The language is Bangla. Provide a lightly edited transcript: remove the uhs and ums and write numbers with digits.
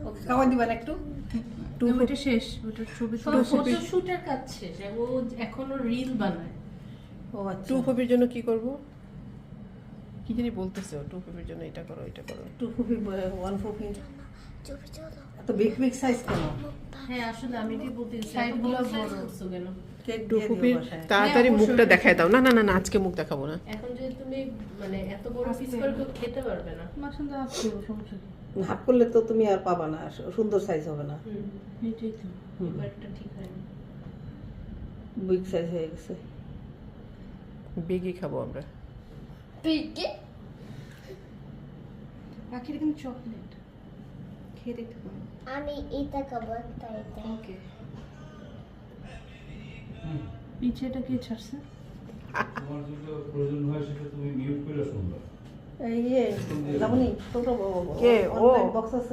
ওকে খাওয়া দিবেন একটু। ওটা শেষ, ওটার ছবি শুটের কাজ শেষ, ও এখনো রিল বানায়। ও আচ্ছা, টু ফুপির জন্য কি করব? কি জানি বলতেছে টু ফুপির জন্য এটা করো এটা করো। 2 ফুপি 1 ফুপি এত বিগ বিগ সাইজ কেন? হ্যাঁ আসলে আমি কি বলতে চাই, সাইডগুলো বড় বড়। করছো কেন? কেক টু দিয়ে দিও ফুপির বাসায়। তাড়াতাড়ি হ্যাঁ, মুখটা অবশ্যই। দেখায় দাও। না না না না, আজকে মুখ দেখাবো না। এখন যদি তুমি মানে এত বড় পিস করে কেউ খেতে পারবে না। মাসাল্লাহ আপ করো, সমস্যা কি? হাফ করলে তো তুমি আর পাবা না, সুন্দর সাইজ হবে না, এইটাই তো। এবারটা ঠিক হয়নি। বিগ সাইজ হয়ে গেছে। বেগই খাবো আমরা। আখির কিন্তু চকলেট খেয়ে দেখতে পারো। আমি এটা খাবো, একটা এটা। ওকে, পিছেটা কে ছাড়ছে? তোমার যেটা প্রয়োজন হয় সেটা তুমি মিউট করে শুনবা। এই যে যাবনি ছোট কে? ও। বক্স আছে।